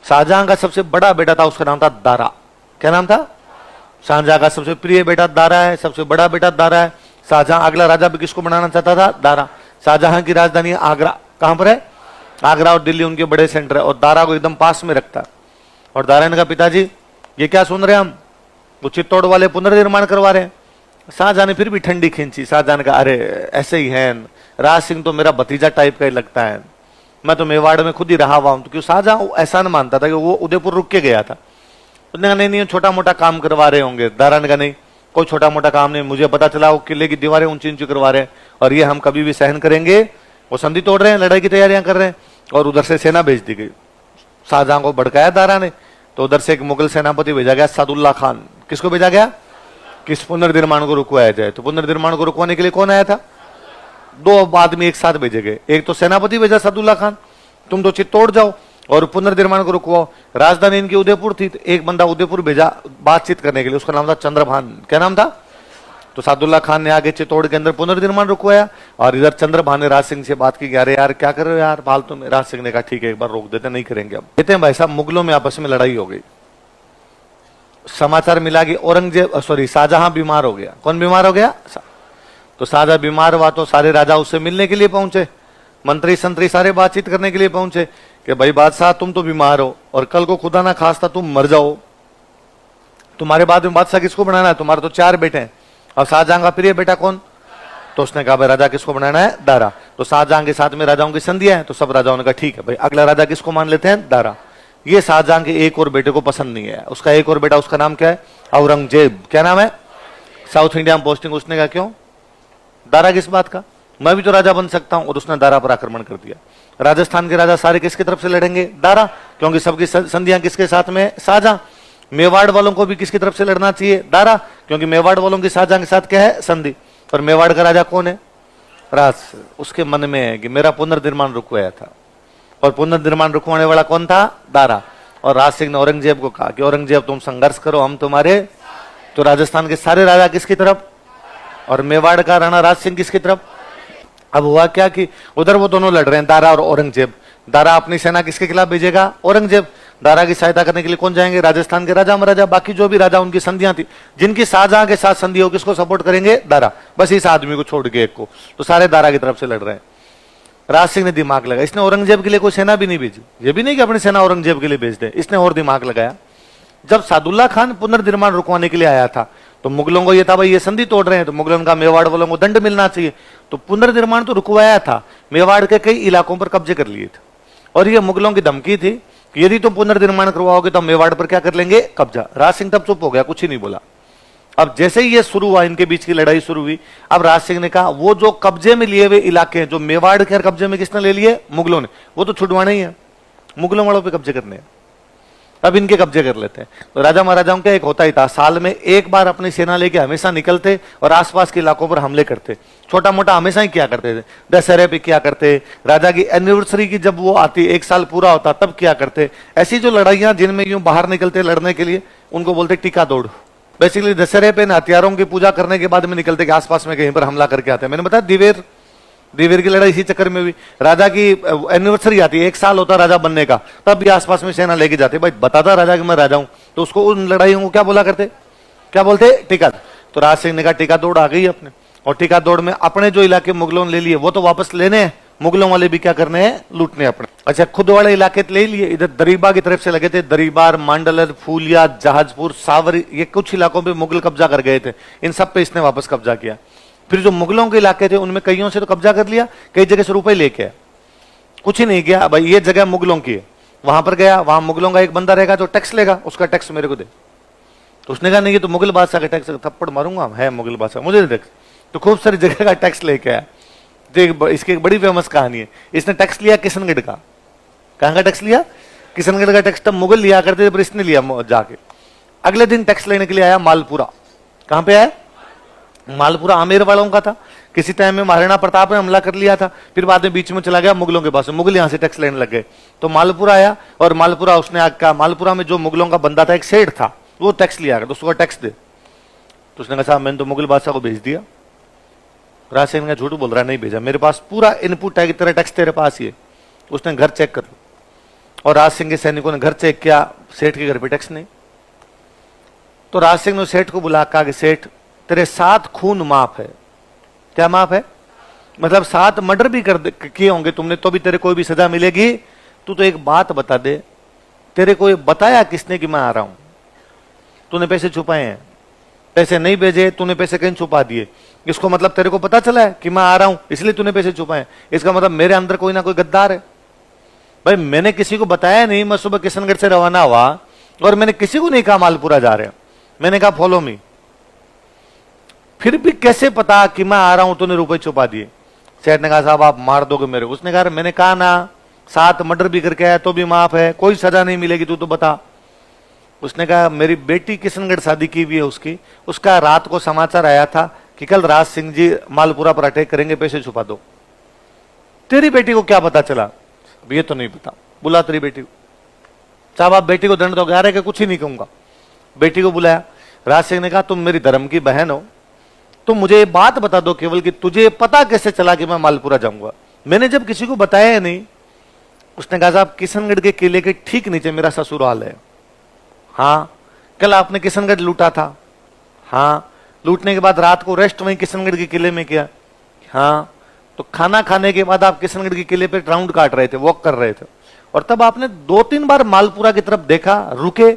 शाहजहां का सबसे बड़ा बेटा था, उसका नाम था दारा। क्या नाम था? शाहजहां का सबसे प्रिय बेटा दारा है, सबसे बड़ा बेटा दारा है। शाहजहां अगला राजा भी किसको बनाना चाहता था? दारा। शाहजहां की राजधानी आगरा। कहां पर है? आगरा और दिल्ली उनके बड़े सेंटर है, और दारा को एकदम पास में रखता है। और दारा ने कहा, पिताजी ये क्या सुन रहे हैं हम, वो चित्तौड़ वाले पुनर्निर्माण करवा रहे हैं। शाहजहां ने फिर भी ठंडी खींची। शाहजहां ने कहा, अरे ऐसे ही है, राज सिंह तो मेरा भतीजा टाइप का ही लगता है, मैं तो मेवाड़ में खुद ही रहा हुआ हूं। तो क्यों शाहजहां ऐसा न मानता था कि वो उदयपुर रुक के गया था। उसने कहा, नहीं छोटा मोटा काम करवा रहे होंगे। दारा ने कहा, नहीं कोई छोटा मोटा काम नहीं, मुझे पता चला वो किले की दीवारें ऊंची ऊंची करवा रहे हैं, और ये हम कभी भी सहन करेंगे। वो संधि तोड़ रहे हैं, लड़ाई की तैयारियां कर रहे हैं। और उधर से सेना भेज दी गई। शाहजहां को भड़काया दारा ने, तो उधर से एक मुगल सेनापति भेजा गया, सादुल्ला खान। किसको भेजा गया? किस पुनर्निर्माण को रुकवाया जाए। तो पुनर्निर्माण को रुकवाने के लिए कौन आया था? दो आदमी एक साथ भेजे गए। एक तो सेनापति भेजा सादुल्ला खान, तुम तो चित्तौड़ जाओ और पुनर्निर्माण को रुकवाओ। राजधानी इनकी उदयपुर थी, तो एक बंदा उदयपुर भेजा बातचीत करने के लिए, उसका नाम था चंद्रभान। क्या नाम था? तो सादुल्ला खान ने आगे चित्तौड़ के अंदर पुनर्निर्माण रुकवाया, और इधर चंद्रभान ने राज सिंह से बात की, अरे यार क्या कर रहे हो यार फालतू में। राज सिंह ने कहा, ठीक है एक बार रोक देते, नहीं करेंगे। अब कहते हैं भाई साहब, मुगलों में आपस में लड़ाई हो गई। समाचार मिला कि शाहजहां बीमार हो गया। कौन बीमार हो गया? तो शाहजहां बीमार हुआ तो सारे राजा उससे मिलने के लिए पहुंचे, मंत्री संतरी सारे बातचीत करने के लिए पहुंचे कि भाई बादशाह तुम तो बीमार हो, और कल को खुदा ना खास्ता तुम मर जाओ, तुम्हारे बाद में बादशाह किसको बनाना है? तुम्हारे तो 4 बेटे हैं, और शाहजहां का प्रिय बेटा कौन? तो उसने कहा, भाई राजा किसको बनाना है? दारा। तो शाहजहां के साथ में राजाओं की संधियां हैं, तो सब राजाओं ने कहा ठीक है भाई, अगला राजा किसको मान लेते हैं? दारा। ये शाहजहां के एक और बेटे को पसंद नहीं है। उसका एक और बेटा, उसका नाम क्या है? औरंगजेब। क्या नाम है? साउथ इंडिया में पोस्टिंग। उसने कहा, क्यों दारा किस बात का, मैं भी तो राजा बन सकता हूं। और उसने दारा पर आक्रमण कर दिया। राजस्थान के राजा सारे किसकी तरफ से लड़ेंगे? दारा, क्योंकि सबकी संधियां किसके साथ में? शाहजहां। मेवाड़ वालों को भी किसकी तरफ से लड़ना चाहिए? दारा, क्योंकि मेवाड़ वालों की शाहजहां के साथ क्या है? संधि। और मेवाड़ का राजा कौन है? राज। उसके मन में है कि मेरा पुनर्निर्माण रुकवाया था, और पुनर्निर्माण रुकवाने वाला कौन था? दारा। और राज सिंह ने औरंगजेब को कहा कि औरंगजेब तुम संघर्ष करो, हम तुम्हारे। तो राजस्थान के सारे राजा किसकी तरफ, और मेवाड़ का राणा राज सिंह किसकी तरफ। अब हुआ क्या कि उधर वो दोनों लड़ रहे हैं, दारा और औरंगजेब। दारा अपनी सेना किसके खिलाफ भेजेगा? औरंगजेब। दारा की सहायता करने के लिए कौन जाएंगे? राजस्थान के राजा महाराजा, बाकी जो भी राजा उनकी संधियां थी, जिनकी शाहजहां के साथ संधि हो, किसको सपोर्ट करेंगे? दारा। बस इस आदमी को छोड़ के एक को, तो सारे दारा की तरफ से लड़ रहे हैं। राज सिंह ने दिमाग लगाया, इसने औरंगजेब के लिए कोई सेना भी नहीं भेजी। ये भी नहीं कि अपनी सेना औरंगजेब के लिए भेज दे, इसने और दिमाग लगाया। जब सादुल्ला खान पुनर्निर्माण रुकवाने के लिए आया था, तो मुगलों को ये था भाई ये संधि तोड़ रहे हैं, तो मुगलों का मेवाड़ वालों को दंड मिलना चाहिए। तो पुनर्निर्माण तो रुकवाया था, मेवाड़ के कई इलाकों पर कब्जे कर लिए थे, और ये मुगलों की धमकी थी कि यदि तुम पुनर्निर्माण करवाओगे तो मेवाड़ पर क्या कर लेंगे? कब्जा। राज सिंह तब चुप हो गया, कुछ ही नहीं बोला। अब जैसे ही ये शुरू हुआ, इनके बीच की लड़ाई शुरू हुई, अब राज सिंह ने कहा वो जो कब्जे में लिए हुए इलाके हैं, जो मेवाड़ के कब्जे में किसने ले लिए? मुगलों ने। वो तो छुड़वाने ही है, मुगलों वालों पे कब्जे करने हैं, अब इनके कब्जे कर लेते हैं। तो राजा महाराजाओं का एक होता ही था, साल में एक बार अपनी सेना लेके हमेशा निकलते और आसपास के इलाकों पर हमले करते। छोटा मोटा हमेशा ही क्या करते थे, दशहरे पे क्या करते, राजा की एनिवर्सरी की जब वो आती, 1 साल पूरा होता, तब क्या करते। ऐसी जो लड़ाइयां जिनमें यूं बाहर निकलते लड़ने के लिए, उनको बोलते टीका दौड़। बेसिकली दशहरे पे हथियारों की पूजा करने के बाद में निकलते कि आसपास में कहीं पर हमला करके आते हैं। मैंने बताया दिवेर की लड़ाई इसी चक्कर में हुई। राजा की एनिवर्सरी आती है, 1 साल होता राजा बनने का, तब भी आसपास में सेना लेके जाते। भाई बताता राजा कि मैं राजा हूं, तो उसको उन लड़ाइयों को क्या बोला करते? क्या बोलते? टीका। तो राज सिंह ने कहा टीका दौड़ आ गई अपने, और टीका दौड़ में अपने जो इलाके मुगलों ने ले लिए वो तो वापस लेने हैं, मुगलों वाले भी क्या करने हैं? लूटने अपने। अच्छा, खुद वाले इलाके ले लिए, इधर दरीबा की तरफ से लगे थे, दरीबार, मांडलर, फूलिया, जहाजपुर, सावरी, ये कुछ इलाकों पे मुगल कब्जा कर गए थे, इन सब पे इसने वापस कब्जा किया। फिर जो मुगलों के इलाके थे उनमें कईयों से तो कब्जा कर लिया, कई जगह से रुपए लेके आया, कुछ ही नहीं किया। भाई ये जगह मुगलों की है, वहां पर गया, वहां मुगलों का एक बंदा रहेगा जो टैक्स लेगा, उसका टैक्स मेरे को दे। तो उसने कहा नहीं ये तो मुगल बादशाह का टैक्स, थप्पड़ मारूंगा, है मुगल बादशाह, मुझे टैक्स। तो खूब सारी जगह का टैक्स लेके आया। इसकी एक बड़ी फेमस कहानी है, इसने टैक्स लिया किशनगढ़ का। कहां का टैक्स लिया? किशनगढ़ का टैक्स तब मुगल लिया करते थे, पर इसने लिया जाके। अगले दिन टैक्स लेने के लिए आया मालपुरा। कहां पे आया? मालपुरा आमेर वालों का था, किसी टाइम में महाराणा प्रताप ने हमला कर लिया था, फिर बाद में बीच में चला गया मुगलों के पास, मुगल यहां से टैक्स लेने लग गए। तो मालपुरा आया, और मालपुरा उसने कहा, मालपुरा में जो मुगलों का बंदा था, एक सेठ था, वो टैक्स लिया, तो उसको टैक्स दे। तो उसने कहा साहब मैंने तो मुगल बादशाह को भेज दिया। राज सिंह ने झूठ बोल रहा है, नहीं भेजा, मेरे पास पूरा इनपुट है कि तेरा टैक्स तेरे पास ही है। उसने घर चेक कर और राज सिंह के सैनिकों ने घर चेक किया, सेठ के घर पे टैक्स नहीं। तो राज सिंह ने सेठ को बुला, कहा कि सेठ तेरे 7 खून माफ है। क्या माफ है? मतलब 7 मर्डर भी किए होंगे तुमने, तो भी तेरे कोई भी सजा मिलेगी। तू तो एक बात बता दे, तेरे को ये बताया किसने कि मैं आ रहा हूं? तूने पैसे छुपाए हैं, पैसे नहीं भेजे, तूने पैसे कहीं छुपा दिए। इसको मतलब तेरे को पता चला है कि मैं आ रहा हूं, इसलिए तूने पैसे छुपाए। इसका मतलब मेरे अंदर कोई ना कोई गद्दार है। भाई मैंने किसी को बताया नहीं, मैं सुबह किशनगढ़ से रवाना हुआ और मैंने किसी को नहीं कहा मालपुरा जा रहे हैं, मैंने कहा फॉलो मी। फिर भी कैसे पता कि मैं आ रहा हूं? तूने रुपए छुपा दिए। सेठ ने कहा साहब आप मार दोगे मेरे को। उसने कहा मैंने कहा ना 7 मर्डर भी करके आया तो भी माफ है, कोई सजा नहीं मिलेगी, तू तो बता। उसने कहा मेरी बेटी किशनगढ़ शादी की हुई है उसका रात को समाचार आया था कि कल राज सिंह जी मालपुरा पर अटैक करेंगे, पैसे छुपा दो। तेरी बेटी को क्या पता चला? अब ये तो नहीं पता। बुला तेरी बेटी को। साहब आप बेटी को दंड दोगे? आ रहे कि कुछ ही नहीं कहूंगा। बेटी को बुलाया। राज सिंह ने कहा तुम मेरी धर्म की बहन हो, तुम मुझे ये बात बता दो केवल कि तुझे पता कैसे चला कि मैं मालपुरा जाऊंगा? मैंने जब किसी को बताया नहीं। उसने कहा साहब किशनगढ़ के किले के ठीक नीचे मेरा ससुराल है। हाँ। कल आपने किशनगढ़ लूटा था? हाँ। लूटने के बाद रात को रेस्ट वहीं किशनगढ़ के किले में किया? हाँ। तो खाना खाने के बाद आप किशनगढ़ के किले पे राउंड काट रहे थे, वॉक कर रहे थे, और तब आपने 2-3 बार मालपुरा की तरफ देखा, रुके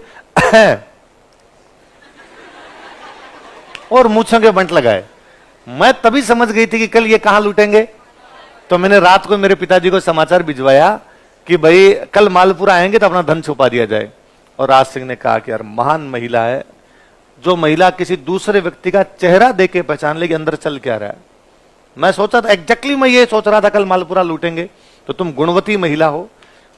और मूंछों के बंट लगाए। मैं तभी समझ गई थी कि कल ये कहां लूटेंगे। तो मैंने रात को मेरे पिताजी को समाचार भिजवाया कि भाई कल मालपुरा आएंगे तो अपना धन छुपा दिया जाए। और राज सिंह ने कहा कि यार महान महिला है, जो महिला किसी दूसरे व्यक्ति का चेहरा देख के पहचान लेगी अंदर चल क्या रहा है। मैं सोचा था एग्जैक्टली, मैं ये सोच रहा था कल मालपुरा लूटेंगे, तो तुम गुणवती महिला हो।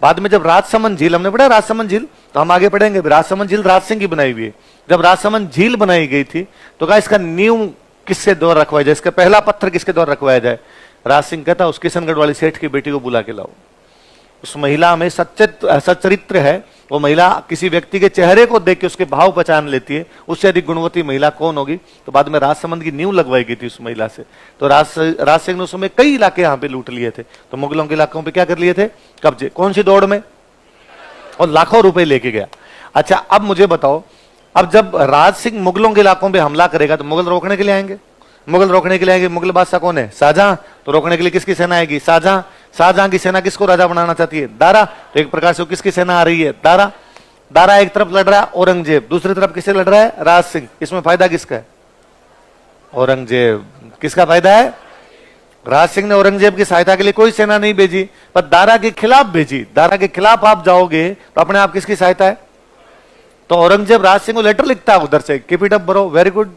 बाद में जब राजसमंद झील, हमने पढ़ा राजसमंद झील, तो हम आगे पढ़ेंगे। राजसमंद झील राज सिंह की बनाई हुई है। जब राजसमंद झील बनाई गई थी तो कहा इसका नींव किसके द्वारा रखवाया जाए, इसका पहला पत्थर किसके द्वारा रखवाया जाए? राज सिंह कहता उस किशनगढ़ वाली सेठ की बेटी को बुला के लाओ। उस महिला में सच्चरित्र है। वो महिला किसी व्यक्ति के चेहरे को देख के उसके भाव पहचान लेती है। उससे अधिक गुणवती महिला कौन होगी? तो बाद में राजसमंद की नींव लगवाई गई थी उस महिला से। तो राज सिंह ने उस समय कई इलाके यहाँ पे लूट लिए थे। तो मुगलों के इलाकों पे क्या कर लिए थे? कब्जे। कौन सी दौड़ में? और लाखों रुपए लेके गया। अच्छा अब मुझे बताओ, अब जब राज सिंह मुगलों के इलाकों पे हमला करेगा तो मुगल रोकने के लिए आएंगे। मुगल रोकने के लिए आएंगे। मुगल बादशाह कौन है? शाहजहां। तो रोकने के लिए किसकी सेना आएगी? शाहजहां। शाहजहां की सेना किसको राजा बनाना चाहती है? दारा। तो एक प्रकार से किसकी सेना आ रही है? दारा। दारा एक तरफ लड़ रहा है औरंगजेब, दूसरी तरफ किससे लड़ रहा है? राज सिंह। इसमें फायदा किसका है? औरंगजेब। किसका फायदा है? राज सिंह ने औरंगजेब की सहायता के लिए कोई सेना नहीं भेजी, पर दारा के खिलाफ भेजी। दारा के खिलाफ आप जाओगे तो अपने आप किसकी सहायता है? तो औरंगजेब राज सिंह को लेटर लिखता है उधर से, keep it up bro, very good,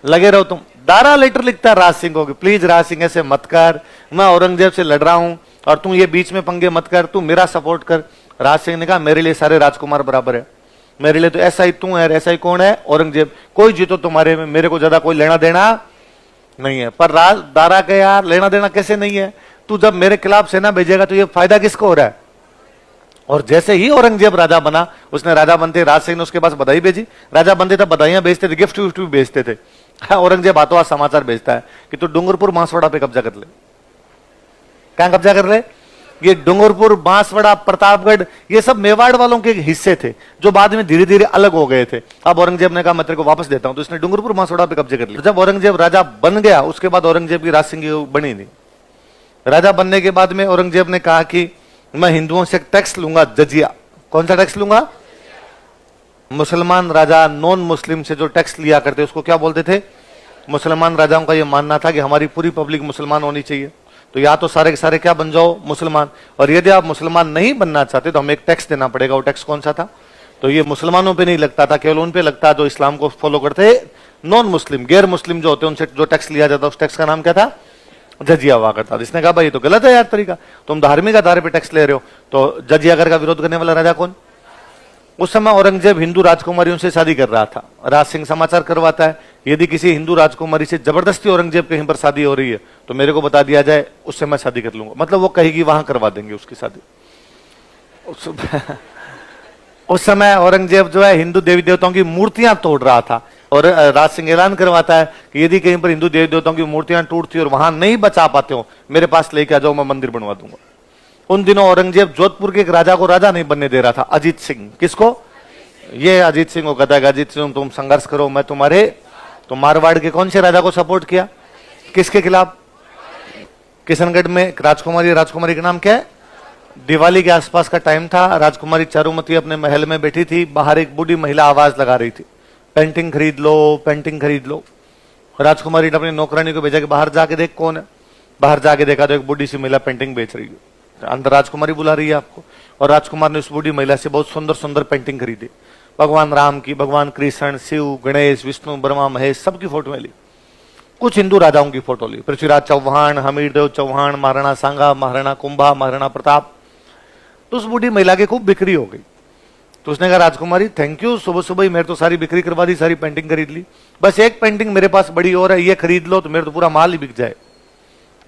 लगे रहो तुम। दारा लेटर लिखता है राज सिंह को, प्लीज राज सिंह ऐसे मत कर, मैं औरंगजेब से लड़ रहा हूं और तुम ये बीच में पंगे मत कर, तू मेरा सपोर्ट कर। राज सिंह ने कहा मेरे लिए सारे राजकुमार बराबर है, मेरे लिए तो ऐसा ही तू है, ऐसा ही कौन है? औरंगजेब। कोई जीतो तुम्हारे में, मेरे को ज्यादा कोई लेना देना नहीं है। पर राज दारा के यार लेना देना कैसे नहीं है? तू जब मेरे खिलाफ सेना भेजेगा तो ये फायदा किसको हो रहा है? और जैसे ही औरंगजेब राजा बना, उसने राजा बनते राज सिंह ने उसके पास बधाई भेजी। राजा बनते तब बधाइयां भेजते थे, गिफ्ट विफ्ट भी भेजते थे। औरंगजेब हाथों हाथ समाचार भेजता है कि तू डूंगरपुर बांसवाड़ा पे कब्जा कर ले। क्या कब्जा कर ले? ये डूंगरपुर, बांसवाड़ा, प्रतापगढ़, ये सब मेवाड़ वालों के हिस्से थे जो बाद में धीरे धीरे अलग हो गए थे। अब औरंगजेब ने कहा मैं तेरे को वापस देता हूं, तो इसने डूंगरपुर, बांसवाड़ा पे कब्जे कर लिया। जब औरंगजेब राजा बन गया उसके बाद औरंगजेब की राज सिंह की बनी नहीं। राजा बनने के बाद में औरंगजेब ने कहा कि मैं हिंदुओं से टैक्स लूंगा, जजिया। कौन सा टैक्स लूंगा? मुसलमान राजा नॉन मुस्लिम से जो टैक्स लिया करते उसको क्या बोलते थे? मुसलमान राजाओं का यह मानना था कि हमारी पूरी पब्लिक मुसलमान होनी चाहिए, तो या तो सारे के सारे क्या बन जाओ? मुसलमान। और यदि आप मुसलमान नहीं बनना चाहते तो हमें एक टैक्स देना पड़ेगा। वो टैक्स कौन सा था? तो ये मुसलमानों पे नहीं लगता था, केवल उन पे लगता जो इस्लाम को फॉलो करते, नॉन मुस्लिम, गैर मुस्लिम जो होते उनसे जो टैक्स लिया जाता उस टैक्स का नाम क्या था? जजिया हुआ करता। इसने कहा भाई ये तो गलत है यार तरीका, तुम धार्मिक आधार पर टैक्स ले रहे हो। तो जजिया कर का विरोध करने वाला राजा कौन? उस समय औरंगजेब हिंदू राजकुमारियों से शादी कर रहा था। राज सिंह समाचार करवाता है यदि किसी हिंदू राजकुमारी से जबरदस्ती औरंगजेब कहीं पर शादी हो रही है तो मेरे को बता दिया जाए, उससे मैं शादी कर लूंगा। मतलब वो कहेगी वहां करवा देंगे उसकी शादी। उस समय औरंगजेब जो है हिंदू देवी देवताओं की मूर्तियां तोड़ रहा था और राज सिंह ऐलान करवाता है कि यदि कहीं पर हिंदू देवी देवताओं की मूर्तियां टूटती और वहां नहीं बचा पाते हो, मेरे पास लेके आ जाओ, मैं मंदिर बनवा दूंगा। उन दिनों औरंगजेब जोधपुर के एक राजा को राजा नहीं बनने दे रहा था, अजीत सिंह। किसको? ये अजीत सिंह को कहता है अजीत सिंह तुम संघर्ष करो, मैं तुम्हारे। तो मारवाड़ के कौन से राजा को सपोर्ट किया? किसके खिलाफ? किशनगढ़ में राजकुमारी, राजकुमारी का नाम क्या है? दिवाली के आसपास का टाइम था, राजकुमारी चारुमती अपने महल में बैठी थी, बाहर एक बूढ़ी महिला आवाज लगा रही थी, पेंटिंग खरीद लो, पेंटिंग खरीद लो। राजकुमारी ने अपनी नौकरानी को भेजा कि बाहर जाके देख कौन है। बाहर जाके देखा तो एक बूढ़ी सी महिला पेंटिंग बेच रही है। अंदर राजकुमारी बुला रही है आपको, और राजकुमार ने उस बूढ़ी महिला से बहुत सुंदर सुंदर पेंटिंग खरीदी, भगवान राम की, भगवान कृष्ण, शिव, गणेश, विष्णु, ब्रह्मा, महेश, सबकी फोटो ली। कुछ हिंदू राजाओं की फोटो ली, पृथ्वीराज चौहान, हमीरदेव चौहान, महाराणा सांगा, महाराणा कुंभा, महाराणा प्रताप। तो उस बूढ़ी महिला की खूब बिक्री हो गई। तो उसने कहा राजकुमारी थैंक यू, सुबह सुबह ही मेरे तो सारी बिक्री करवा दी, सारी पेंटिंग खरीद ली, बस एक पेंटिंग मेरे पास बड़ी और है, ये खरीद लो तो मेरे तो पूरा माल ही बिक जाए।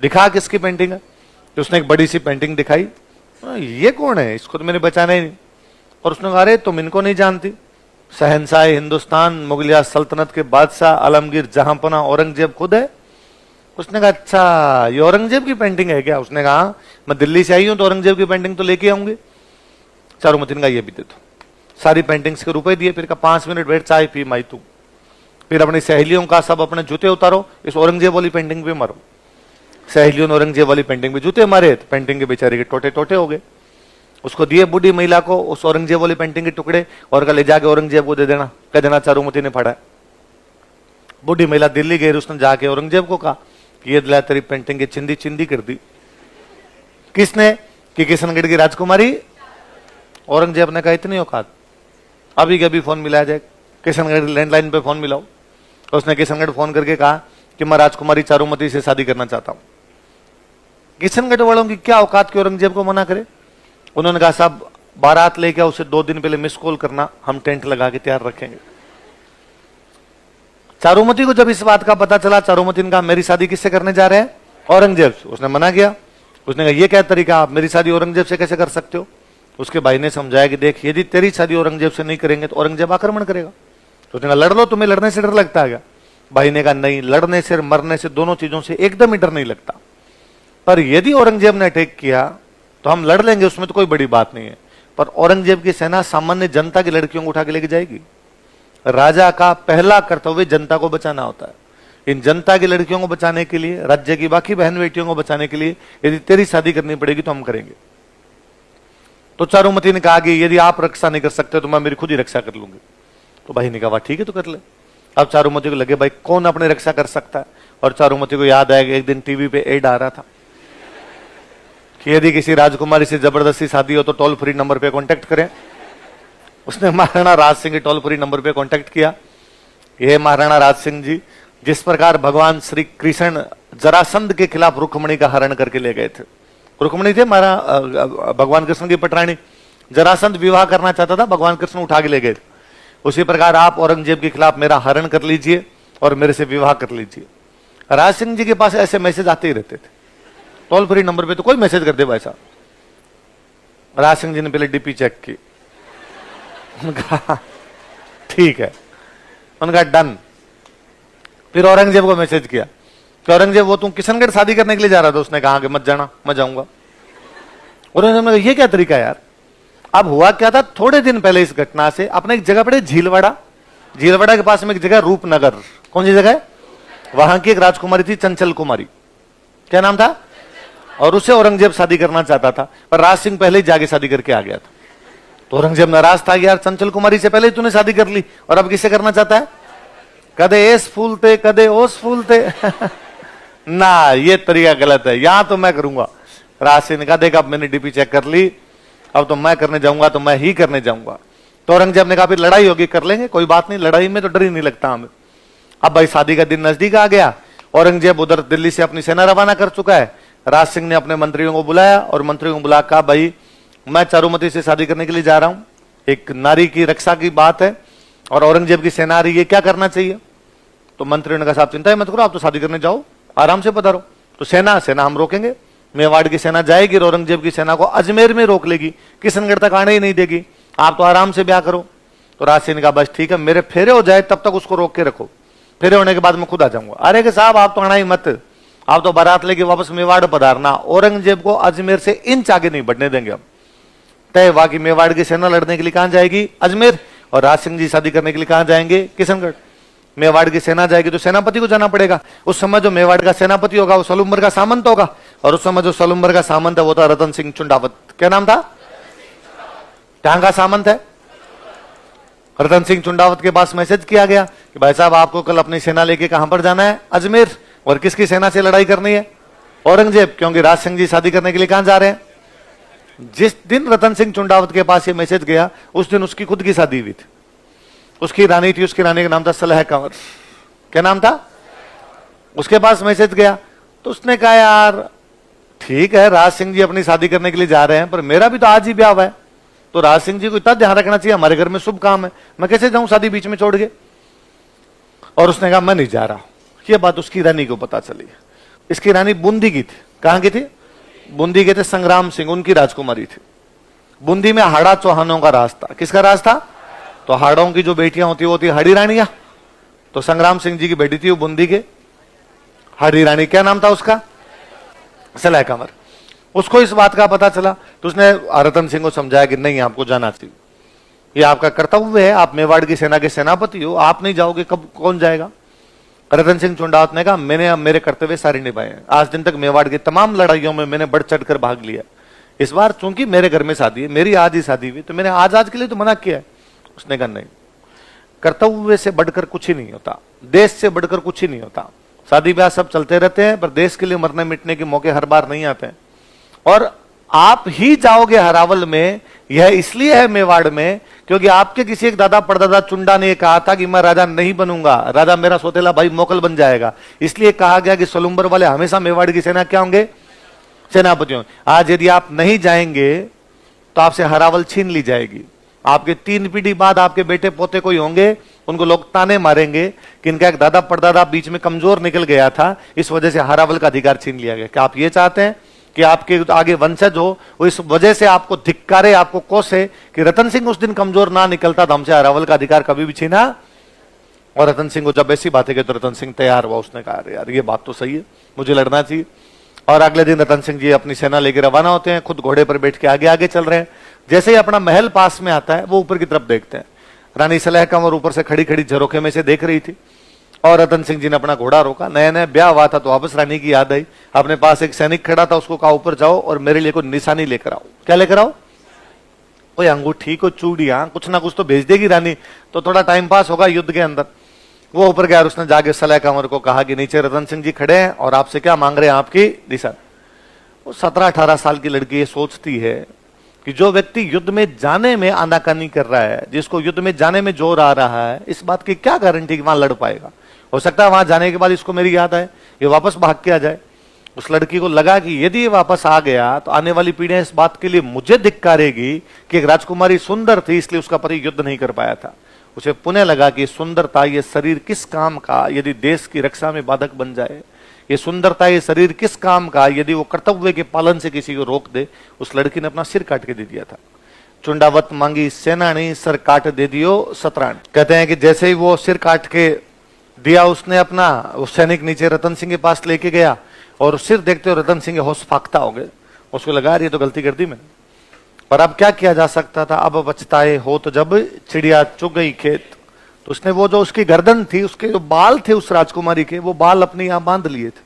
दिखा किसकी पेंटिंग है? तो उसने एक बड़ी सी पेंटिंग दिखाई, ये कौन है, इसको तो मैंने बचाना ही नहीं। और उसने कहा अरे तुम इनको नहीं जानती, शहंशाह हिंदुस्तान मुगलिया सल्तनत के बादशाह आलमगीर जहांपना औरंगजेब खुद है। उसने कहा अच्छा ये औरंगजेब की पेंटिंग है क्या? उसने कहा मैं दिल्ली से आई हूं तो औरंगजेब की पेंटिंग तो लेके आऊंगी। चारुमती ने कहा ये भी दे दो। सारी पेंटिंग्स के रुपए दिए, फिर कहा 5 मिनट बैठ चाय पी माई तू। फिर अपनी सहेलियों का सब अपने जूते उतारो, इस औरंगजेब वाली पेंटिंग पे मारो। सहेलियों ने औरंगजेब वाली पेंटिंग पे जूते मारे तो पेंटिंग के बेचारे के टोटे टोटे हो गए। उसको दिए बूढ़ी महिला को उस औरंगजेब वाली पेंटिंग के टुकड़े, और कहा ले जाके औरंगजेब को दे देना, कह देना चारुमती ने फाड़ा। बूढ़ी महिला दिल्ली गई, उसने जाके औरंगजेब को कहा कि ये दिला तेरी पेंटिंग की चिंदी चिंदी कर दी। किसने? कि किशनगढ़ की राजकुमारी। औरंगजेब ने कहा इतनी औकात, अभी के अभी फोन मिलाया जाए, किशनगढ़ लैंडलाइन पे फोन मिलाओ। उसने किशनगढ़ फोन करके कहा कि मैं राजकुमारी चारुमती से शादी करना चाहता हूं। किशनगढ़ वालों की क्या औकात कि औरंगजेब को मना करे। उन्होंने कहा साहब बारात लेके उसे 2 दिन पहले मिस कॉल करना, हम टेंट लगा के तैयार रखेंगे। चारुमती को जब इस बात का पता चला, चारुमती ने कहा मेरी शादी किससे करने जा रहे हैं? औरंगजेब से। उसने मना किया। उसने कहा ये क्या तरीका, आप मेरी शादी औरंगजेब से कैसे कर सकते हो? उसके भाई ने समझाया कि देख यदि तेरी शादी औरंगजेब से नहीं करेंगे तो औरंगजेब आक्रमण करेगा। तो उसने कहा लड़ लो, तुम्हें लड़ने से डर लगता है क्या? भाई ने कहा नहीं, लड़ने से मरने से दोनों चीजों से एकदम ही डर नहीं लगता, पर यदि औरंगजेब ने अटैक किया तो हम लड़ लेंगे, उसमें तो कोई बड़ी बात नहीं है। पर औरंगजेब की सेना सामान्य जनता की लड़कियों को उठा के लेके जाएगी। राजा का पहला कर्तव्य जनता को बचाना होता है। इन जनता की लड़कियों को बचाने के लिए, राज्य की बाकी बहन बेटियों को बचाने के लिए यदि तेरी शादी करनी पड़ेगी तो हम करेंगे। तो चारुमती ने कहा कि यदि आप रक्षा नहीं कर सकते तो मैं मेरी खुद ही रक्षा कर लूंगी। तो भाई ने कहा ठीक है तो कर ले। अब चारुमती को लगे भाई कौन अपनी रक्षा कर सकता है, और चारुमती को याद आया कि एक दिन टीवी पे एड आ रहा था कि यदि किसी राजकुमारी से जबरदस्ती शादी हो तो टोल फ्री नंबर पे कांटेक्ट करें। उसने महाराणा राज सिंह के टोल फ्री नंबर पे कांटेक्ट किया। ये महाराणा राज सिंह जी जिस प्रकार भगवान श्री कृष्ण जरासंध के खिलाफ रुक्मणी का हरण करके ले गए थे। रुक्मणी थे भगवान कृष्ण की पटरानी, जरासंध विवाह करना चाहता था, भगवान कृष्ण उठा के ले गए। उसी प्रकार आप औरंगजेब के खिलाफ मेरा हरण कर लीजिए और मेरे से विवाह कर लीजिए। राज सिंह जी के पास ऐसे मैसेज आते ही रहते थे, टोल फ्री नंबर पे तो कोई मैसेज कर दे भाई साहब। राज सिंह जी ने पहले डीपी चेक की, उनका ठीक है, उनका डन। फिर औरंगजेब को मैसेज किया कि औरंगजेब वो तुम किशनगढ़ शादी करने के लिए जा रहा था। उसने कहा कि मत जाना, मैं जाऊंगा। औरंगजेब ने कहा ये क्या तरीका है यार। अब हुआ क्या था, थोड़े दिन पहले इस घटना से अपने एक जगह पड़े झीलवाड़ा, झीलवाड़ा के पास में एक जगह रूपनगर, कौन सी जगह है, वहां की एक राजकुमारी थी चंचल कुमारी, क्या नाम था, और उसे औरंगजेब शादी करना चाहता था, पर राज सिंह पहले ही जाके शादी करके आ गया था। तो औरंगजेब नाराज था कि यार चंचल कुमारी से पहले ही तूने शादी कर ली और अब किससे करना चाहता है, कदे एस फूलते कदे ओस फूलते ना, ये तरीका गलत है, यहां तो मैं करूंगा। राज सिंह ने कहा देख अब मैंने डीपी चेक कर ली, अब तो मैं करने जाऊंगा तो मैं ही करने जाऊंगा। तो औरंगजेब ने कहा फिर लड़ाई होगी, कर लेंगे, कोई बात नहीं, लड़ाई में तो डर ही नहीं लगता हमें। अब भाई शादी का दिन नजदीक आ गया, औरंगजेब उधर दिल्ली से अपनी सेना रवाना कर चुका है। राज सिंह ने अपने मंत्रियों को बुलाया और मंत्रियों को बुला कहा भाई मैं चारुमती से शादी करने के लिए जा रहा हूं, एक नारी की रक्षा की बात है और औरंगजेब की सेना आ रही है, क्या करना चाहिए। तो मंत्रियों ने कहा साहब चिंता ही मत करो, आप तो शादी करने जाओ, आराम से पधारो। तो सेना हम रोकेंगे, मेवाड़ की सेना जाएगी और औरंगजेब की सेना को अजमेर में रोक लेगी, किशनगढ़ तक आने ही नहीं देगी, आप तो आराम से ब्याह करो। तो राज सिंह ने कहा बस ठीक है, मेरे फेरे हो जाए तब तक उसको रोक के रखो, फेरे होने के बाद मैं खुद आ जाऊंगा। अरे कि साहब आप तो आना ही मत, आप तो बारात लेके वापस मेवाड़ पधारना, औरंगजेब को अजमेर से इंच आगे नहीं बढ़ने देंगे हम। तय हुआ कि मेवाड़ की सेना लड़ने के लिए कहां जाएगी? अजमेर। और राज सिंह जी शादी करने के लिए कहां जाएंगे? किशनगढ़। मेवाड़ की सेना जाएगी तो सेनापति को जाना पड़ेगा। उस समय जो मेवाड़ का सेनापति होगा वो सलूम्बर का सामंत होगा, और उस समय जो सलूम्बर का सामंत है वो था रतन सिंह चुंडावत। क्या नाम था? कहां का सामंत है? रतन सिंह चुंडावत के पास मैसेज किया गया कि भाई साहब आपको कल अपनी सेना लेके कहां पर जाना है? अजमेर। और किसकी सेना से लड़ाई करनी है? औरंगजेब। क्योंकि राज सिंह जी शादी करने के लिए कहां जा रहे हैं? जिस दिन रतन सिंह चुंडावत के पास ये मैसेज गया उस दिन उसकी खुद की शादी हुई थी। उसकी रानी थी, उसकी रानी का नाम था सलह कंवर। क्या नाम था? उसके पास मैसेज गया तो उसने कहा यार ठीक है राज सिंह जी अपनी शादी करने के लिए जा रहे हैं, पर मेरा भी तो आज ही ब्याह हुआ है, तो राज सिंह जी को इतना ध्यान रखना चाहिए, हमारे घर में शुभ काम है, मैं कैसे जाऊं शादी बीच में छोड़ के। और उसने कहा मैं नहीं जा रहा हूं। ये बात उसकी रानी को पता चली। इसकी रानी बूंदी की थी। कहां की थी? बूंदी के थे संग्राम सिंह, उनकी राजकुमारी थी। बूंदी में हाड़ा चौहानों का राज था। किसका राज था? तो हाड़ों की जो बेटियां होती वो होती हाड़ी रानियां। तो संग्राम सिंह जी की बेटी थी वो बूंदी के हाड़ी रानी। क्या नाम था उसका? सलह कंवर। उसको इस बात का पता चला तो उसने रतन सिंह को समझाया कि नहीं आपको जाना चाहिए, ये आपका कर्तव्य है, आप मेवाड़ की सेना के सेनापति हो, आप नहीं जाओगे कब कौन जाएगा? रतन सिंह चुंडावत ने कहा मैंने अब मेरे कर्तव्य सारे निभाए हैं, आज दिन तक मेवाड़ की तमाम लड़ाइयों में मैंने बढ़ चढ़ कर भाग लिया, इस बार चूंकि मेरे घर में शादी है, मेरी आज ही शादी हुई, तो मैंने आज के लिए तो मना किया है। उसने कहा नहीं, कर्तव्य से बढ़कर कुछ ही नहीं होता, देश से बढ़कर कुछ ही नहीं होता। शादी ब्याह सब चलते रहते हैं पर देश के लिए मरने मिटने के मौके हर बार नहीं आते हैं। और आप ही जाओगे हरावल में, यह इसलिए है मेवाड़ में क्योंकि आपके किसी एक दादा परदादा चुंडा ने कहा था कि मैं राजा नहीं बनूंगा, राजा मेरा सोतेला भाई मोकल बन जाएगा, इसलिए कहा गया कि सलूम्बर वाले हमेशा मेवाड़ की सेना क्या होंगे? सेनापति होंगे। आज यदि आप नहीं जाएंगे तो आपसे हरावल छीन ली जाएगी। आपके 3 पीढ़ी बाद आपके बेटे पोते कोई होंगे, उनको लोग ताने मारेंगे कि इनका एक दादा परदादा बीच में कमजोर निकल गया था, इस वजह से हरावल का अधिकार छीन लिया गया। क्या आप ये चाहते हैं कि आपके आगे वंशज हो वो इस वजह से आपको धिक्कारे, आपको कोसे कि रतन सिंह उस दिन कमजोर ना निकलता तो हमसे हरावल का अधिकार कभी भी छीना? और रतन सिंह को जब ऐसी बातें की तो रतन सिंह तैयार हुआ, उसने कहा यार ये बात तो सही है, मुझे लड़ना चाहिए। और अगले दिन रतन सिंह जी अपनी सेना लेकर रवाना होते हैं, खुद घोड़े पर बैठ के आगे आगे चल रहे हैं। जैसे ही अपना महल पास में आता है वो ऊपर की तरफ देखते हैं, रानी सलह कंवर ऊपर से खड़ी खड़ी झरोखे में से देख रही थी। और रतन सिंह जी ने अपना घोड़ा रोका, नया नया ब्याह हुआ था तो वापस रानी की याद आई, अपने पास एक सैनिक खड़ा था, उसको कहा ऊपर जाओ और मेरे लिए कोई निशानी लेकर आओ। क्या लेकर आओ? कोई अंगूठी, कोई चूड़ियां, कुछ ना कुछ तो भेज देगी रानी, तो थोड़ा टाइम पास होगा युद्ध के अंदर। वो ऊपर गया और उसने जाके सलह कंवर को कहा कि नीचे रतन सिंह जी खड़े हैं और आपसे क्या मांग रहे हैं, आपकी दिशा। वो 17-18 साल की लड़की ये सोचती है कि जो व्यक्ति युद्ध में जाने में आनाकानी कर रहा है, जिसको युद्ध में जाने में जोर आ रहा है, इस बात की क्या गारंटी कि वहां लड़ पाएगा? हो सकता है वहां जाने के बाद इसको मेरी याद आए, ये वापस भाग के आ जाए। उस लड़की को लगा कि यदि ये वापस आ गया तो आने वाली पीढ़ियां इस बात के लिए मुझे धिक्कारेगी कि एक राजकुमारी सुंदर थी इसलिए उसका पति युद्ध नहीं कर पाया था। उसे पुनः लगा कि सुंदरता, ये शरीर किस काम का यदि देश की रक्षा में बाधक बन जाए, ये सुंदरता, ये शरीर किस काम का यदि वो कर्तव्य के पालन से किसी को रोक दे। उस लड़की ने अपना सिर काट के दे दिया था। चुंडावत मांगी सेनानी, सर काट दे दियो सतरान। कहते हैं कि जैसे ही वो सिर काट के दिया उसने अपना, उस सैनिक नीचे रतन सिंह के पास लेके गया और सिर देखते हो रतन सिंह होश फाख्ता हो गए। उसको लगा ये तो गलती कर दी मैंने, पर अब क्या किया जा सकता था? अब बचताए हो तो जब चिड़िया चुग गई खेत। तो उसने वो जो उसकी गर्दन थी, उसके जो बाल थे उस राजकुमारी के, वो बाल अपने यहां बांध लिए थे।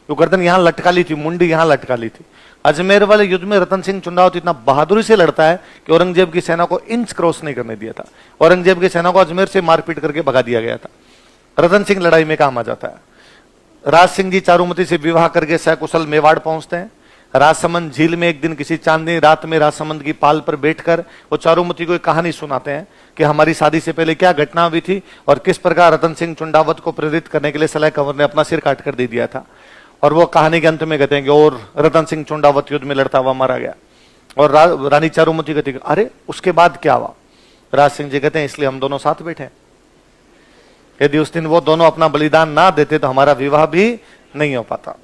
वो गर्दन यहां लटका ली थी, मुंडी यहां लटका ली थी। अजमेर वाले युद्ध में रतन सिंह चुंडावत इतना बहादुरी से लड़ता है कि औरंगजेब की सेना को इंच क्रॉस नहीं करने दिया था। औरंगजेब की सेना को अजमेर से मारपीट करके भगा दिया गया था। रतन सिंह लड़ाई में काम आ जाता है। राज सिंह जी चारुमती से विवाह करके सकुशल मेवाड़ पहुंचते हैं। राजसमंद झील में एक दिन किसी चांदनी रात में राजसमंद की पाल पर बैठकर वो चारुमती को एक कहानी सुनाते हैं कि हमारी शादी से पहले क्या घटना हुई थी और किस प्रकार रतन सिंह चुंडावत को प्रेरित करने के लिए सलह कंवर ने अपना सिर काट कर दे दिया था। और वो कहानी के अंत में कहते हैं कि और रतन सिंह चुंडावत युद्ध में लड़ता हुआ मारा गया। और रानी चारुमती कहती है अरे उसके बाद क्या हुआ? राज सिंह जी कहते हैं इसलिए हम दोनों साथ बैठे। यदि उस दिन वो दोनों अपना बलिदान ना देते तो हमारा विवाह भी नहीं हो पाता।